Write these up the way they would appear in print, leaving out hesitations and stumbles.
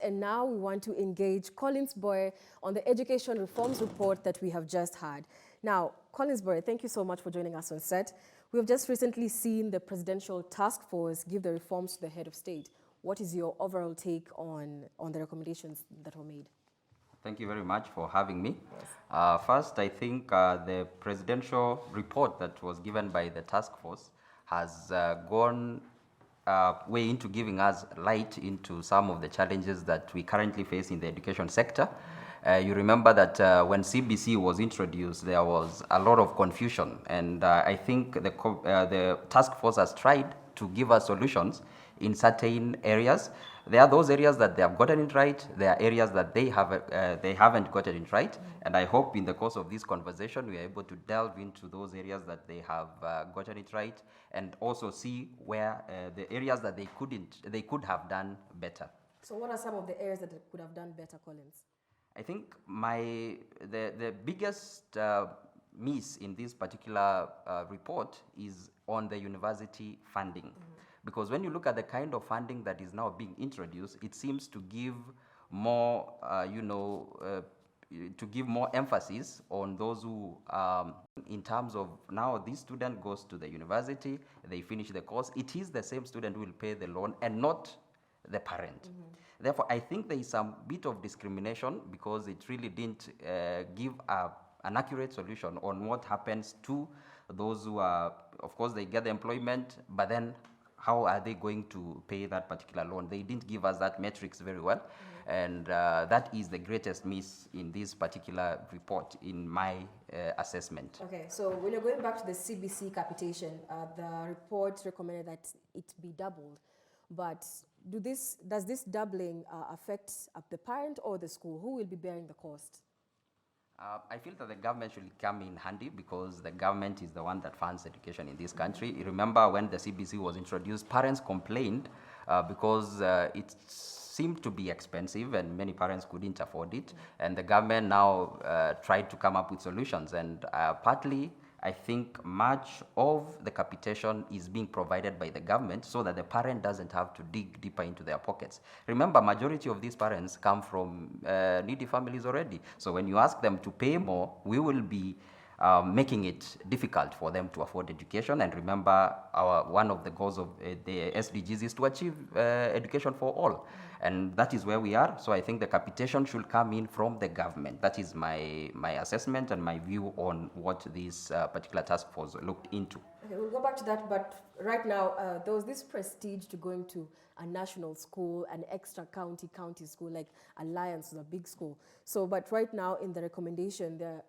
and now we want to engage Collins Boy on the education reforms report that we have just had. Now, Collins Boy, thank you so much for joining us on set. We have just recently seen the presidential task force give the reforms to the head of state. What is your overall take on the recommendations that were made? Thank you very much for having me. First, I think the presidential report that was given by the task force has gone way into giving us light into some of the challenges that we currently face in the education sector. You remember that when CBC was introduced, there was a lot of confusion, and I think the task force has tried to give us solutions in certain areas. There are those areas that they have gotten it right. There are areas that they haven't gotten it right. And I hope in the course of this conversation, we are able to delve into those areas that they have gotten it right, and also see where the areas that they could have done better. So what are some of the areas that they could have done better, Collins? I think the biggest miss in this particular report is on the university funding. Because when you look at the kind of funding that is now being introduced, it seems to give more, to give more emphasis on those who, in terms of now this student goes to the university, they finish the course, it is the same student who will pay the loan and not the parent. Therefore, I think there is some bit of discrimination because it really didn't give an accurate solution on what happens to those who are, of course, they get the employment, but then how are they going to pay that particular loan? They didn't give us that metrics very well, and that is the greatest miss in this particular report, in my assessment. Okay, so when you're going back to the CBC capitation, the report recommended that it be doubled, but does this doubling affect the parent or the school? Who will be bearing the cost? I feel that the government should come in handy because the government is the one that funds education in this country. You remember when the CBC was introduced, parents complained because it seemed to be expensive and many parents couldn't afford it. And the government now tried to come up with solutions, and partly I think much of the capitation is being provided by the government so that the parent doesn't have to dig deeper into their pockets. Remember, majority of these parents come from needy families already. So when you ask them to pay more, we will be making it difficult for them to afford education. And remember, one of the goals of the SDGs is to achieve education for all. And that is where we are. So I think the capitation should come in from the government. That is my assessment and my view on what this particular task force looked into. Okay, we'll go back to that, but right now, there was this prestige to going to a national school, an extra county school, like Alliance is a big school. So, but right now in the recommendation, the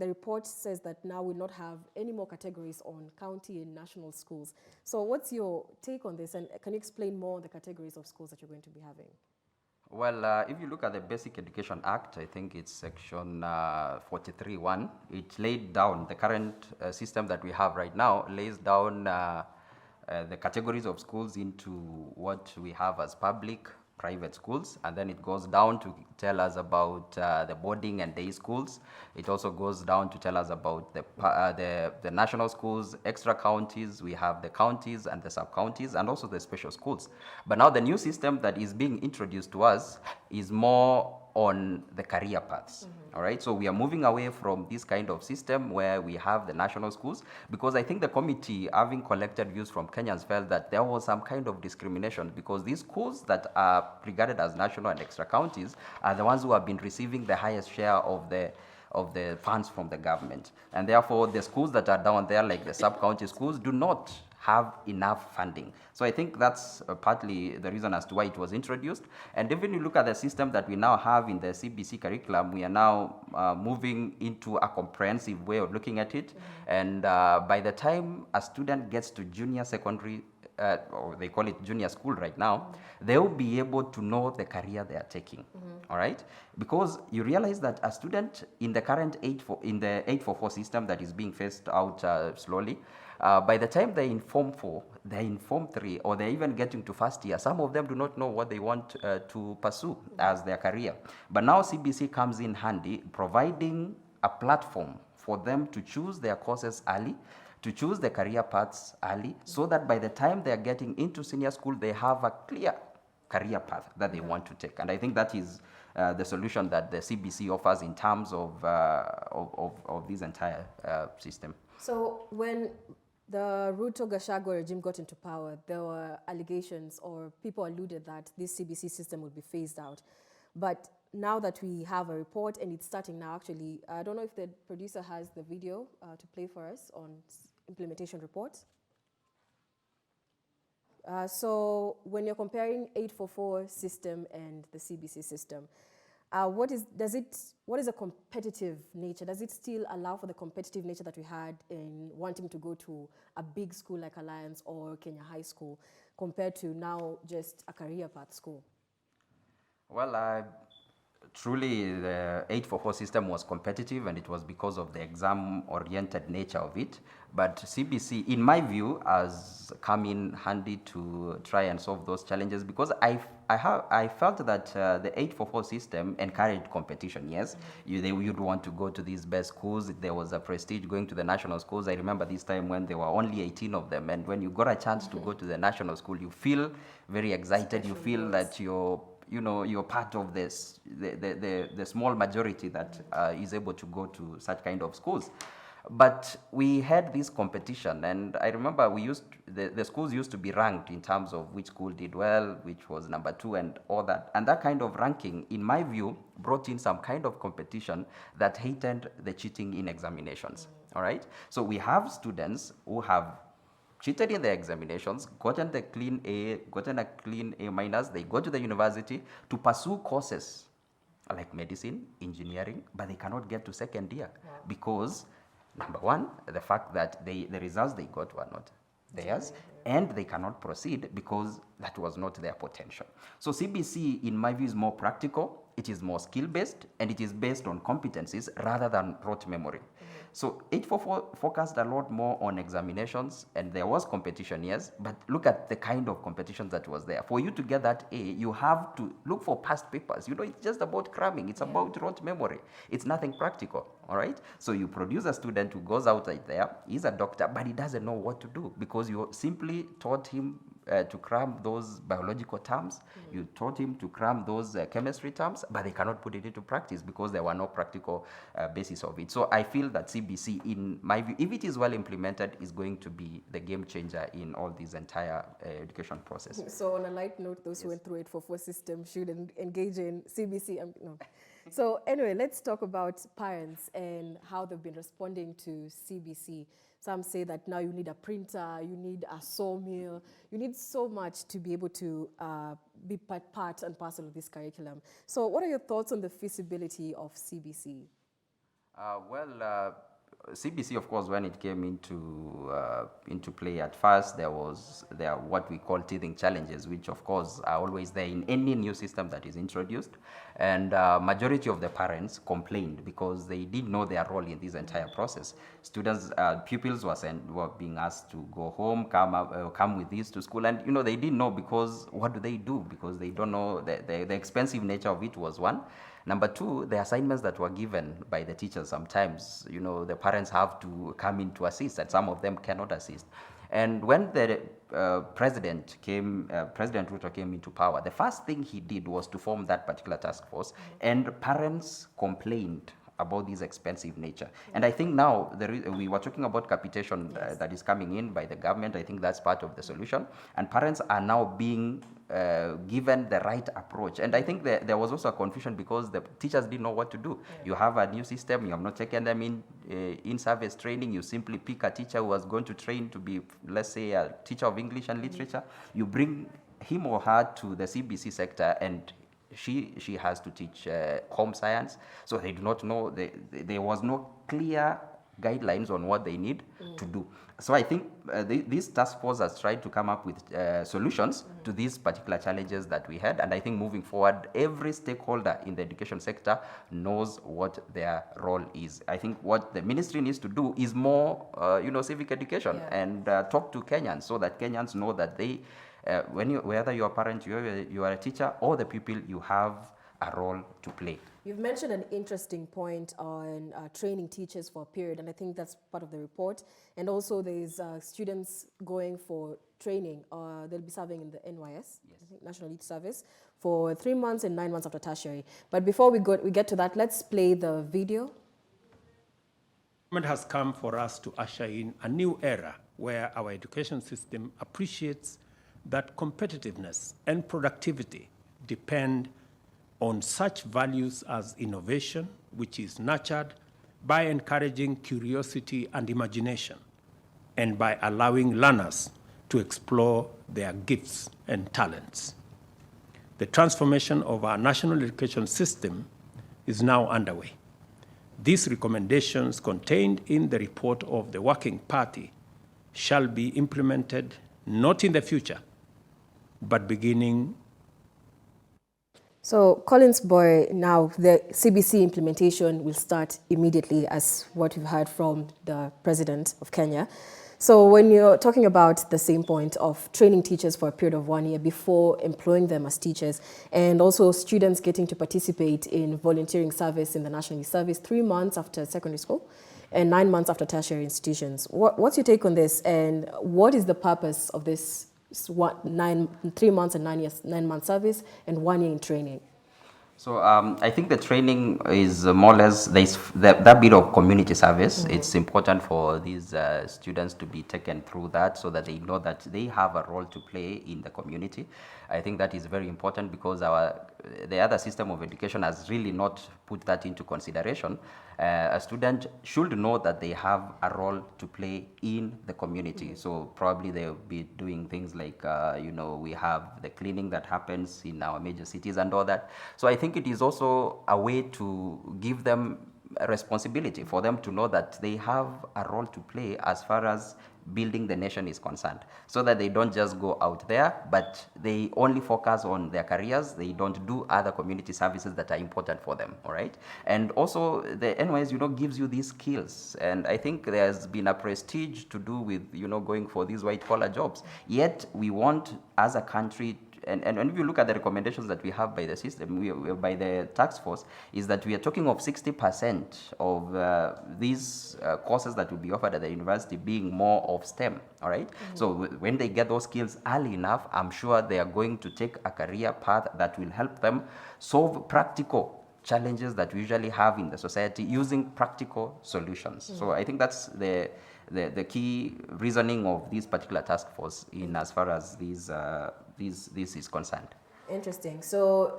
report says that now we'll not have any more categories on county and national schools. So what's your take on this, and can you explain more on the categories of schools that you're going to be having? Well, if you look at the Basic Education Act, I think it's section 43(1), it laid down, the current system that we have right now lays down the categories of schools into what we have as public, private schools, and then it goes down to tell us about the boarding and day schools. It also goes down to tell us about the national schools, extra counties. We have the counties and the sub-counties, and also the special schools. But now the new system that is being introduced to us is more on the career paths. All right, so we are moving away from this kind of system where we have the national schools, because I think the committee, having collected views from Kenyans, felt that there was some kind of discrimination because these schools that are regarded as national and extra counties are the ones who have been receiving the highest share of the funds from the government. And therefore, the schools that are down there, like the sub-county schools, do not have enough funding. So I think that's partly the reason as to why it was introduced. And even if you look at the system that we now have in the CBC curriculum, we are now moving into a comprehensive way of looking at it. And by the time a student gets to junior secondary, or they call it junior school right now, they will be able to know the career they are taking. All right, because you realize that a student in the current 844 system that is being phased out slowly, by the time they're in Form 4, they're in Form 3, or they're even getting to first year, some of them do not know what they want to pursue as their career. But now CBC comes in handy, providing a platform for them to choose their courses early, to choose the career paths early, so that by the time they're getting into senior school, they have a clear career path that they want to take. And I think that is the solution that the CBC offers in terms of this entire system. So when the Ruto Gachagua regime got into power, there were allegations or people alluded that this CBC system would be phased out. But now that we have a report and it's starting now, actually, I don't know if the producer has the video to play for us on implementation reports. So when you're comparing 844 system and the CBC system, what is a competitive nature? Does it still allow for the competitive nature that we had in wanting to go to a big school like Alliance or Kenya High School compared to now just a career path school? Well, truly the 844 system was competitive, and it was because of the exam-oriented nature of it. But CBC, in my view, has come in handy to try and solve those challenges, because I felt that the 844 system encouraged competition. Yes, you'd want to go to these best schools. There was a prestige going to the national schools. I remember this time when there were only 18 of them, and when you got a chance to go to the national school, you feel very excited. You feel that you're part of this, the small majority that is able to go to such kind of schools. But we had this competition, and I remember the schools used to be ranked in terms of which school did well, which was number 2, and all that. And that kind of ranking, in my view, brought in some kind of competition that heightened the cheating in examinations. All right? So we have students who have cheated in the examinations, gotten a clean A minus, they go to the university to pursue courses like medicine, engineering, but they cannot get to second year because, number one, the fact that the results they got were not theirs, and they cannot proceed because that was not their potential. So CBC, in my view, is more practical, it is more skill-based, and it is based on competencies rather than rote memory. So 844 focused a lot more on examinations, and there was competition, yes, but look at the kind of competition that was there. For you to get that A, you have to look for past papers. It's just about cramming. It's about rote memory. It's nothing practical, all right? So you produce a student who goes out there, he's a doctor, but he doesn't know what to do because you simply taught him to cram those biological terms. You taught him to cram those chemistry terms, but they cannot put it into practice because there were no practical basis of it. So I feel that CBC, in my view, if it is well implemented, is going to be the game changer in all this entire education process. So on a light note, those who went through 844 system should engage in CBC. No. So anyway, let's talk about parents and how they've been responding to CBC. Some say that now you need a printer, you need a sawmill, you need so much to be able to be part and parcel of this curriculum. So what are your thoughts on the feasibility of CBC? CBC, of course, when it came into play at first, there are what we call teething challenges, which of course are always there in any new system that is introduced. And majority of the parents complained because they didn't know their role in this entire process. Pupils were being asked to go home, come with these to school, and they didn't know because what do they do? Because they don't know the expensive nature of it was one. Number two, the assignments that were given by the teachers, sometimes, the parents have to come in to assist, and some of them cannot assist. And when the President Ruto came into power, the first thing he did was to form that particular task force, and parents complained about this expensive nature. And I think now we were talking about capitation that is coming in by the government. I think that's part of the solution. And parents are now being given the right approach. And I think there was also a confusion because the teachers didn't know what to do. You have a new system, you have not taken them in service training. You simply pick a teacher who was going to train to be, let's say, a teacher of English and literature. You bring him or her to the CBC sector, and she has to teach home science. So they do not know, there was no clear guidelines on what they need to do. So I think this task force has tried to come up with solutions to these particular challenges that we had. And I think moving forward, every stakeholder in the education sector knows what their role is. I think what the ministry needs to do is more, civic education and talk to Kenyans so that Kenyans know that they, whether you're a parent, you are a teacher, or the pupil, you have a role to play. You've mentioned an interesting point on training teachers for a period, and I think that's part of the report. And also there's students going for training. They'll be serving in the NYS, I think, National Youth Service, for 3 months and 9 months after tertiary. But before we get to that, let's play the video. The moment has come for us to usher in a new era where our education system appreciates that competitiveness and productivity depend on such values as innovation, which is nurtured by encouraging curiosity and imagination, and by allowing learners to explore their gifts and talents. The transformation of our national education system is now underway. These recommendations contained in the report of the Working Party shall be implemented not in the future, but beginning. So, Collins Boy, now the CBC implementation will start immediately, as what we've heard from the President of Kenya. So when you're talking about the same point of training teachers for a period of 1 year before employing them as teachers, and also students getting to participate in volunteering service in the National Youth Service 3 months after secondary school and 9 months after tertiary institutions. What's your take on this, and what is the purpose of this 3 months and 9 month service and 1 year in training? So I think the training is more or less, there's that bit of community service. It's important for these students to be taken through that so that they know that they have a role to play in the community. I think that is very important because the other system of education has really not put that into consideration. A student should know that they have a role to play in the community. So probably they'll be doing things like, we have the cleaning that happens in our major cities and all that. So I think it is also a way to give them a responsibility, for them to know that they have a role to play as far as building the nation is concerned, so that they don't just go out there, but they only focus on their careers. They don't do other community services that are important for them, all right? And also the NYS, gives you these skills. And I think there's been a prestige to do with, going for these white collar jobs. Yet we want, as a country, and if you look at the recommendations that we have by the system, by the Taskforce, is that we are talking of 60% of these courses that will be offered at the university being more of STEM, all right? So when they get those skills early enough, I'm sure they are going to take a career path that will help them solve practical challenges that we usually have in the society using practical solutions. So I think that's the key reasoning of this particular task force in as far as this is concerned. Interesting. So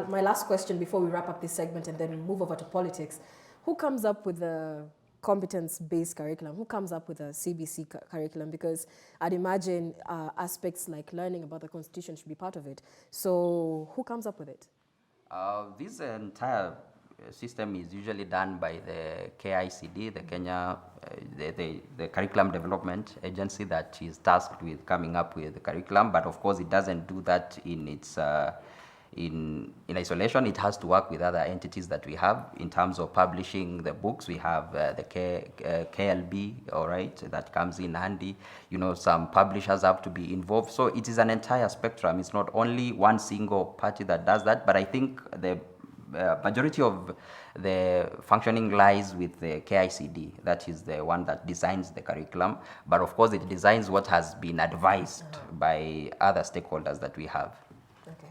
my last question before we wrap up this segment and then move over to politics: who comes up with the competence-based curriculum? Who comes up with a CBC curriculum? Because I'd imagine aspects like learning about the Constitution should be part of it. So who comes up with it? This entire system is usually done by the KICD, the Kenya, the Curriculum Development Agency that is tasked with coming up with the curriculum. But of course, it doesn't do that in its in isolation. It has to work with other entities that we have in terms of publishing the books. We have the KLB, all right, that comes in handy. Some publishers have to be involved. So it is an entire spectrum. It's not only one single party that does that, but I think the majority of the functioning lies with the KICD. That is the one that designs the curriculum. But of course, it designs what has been advised by other stakeholders that we have.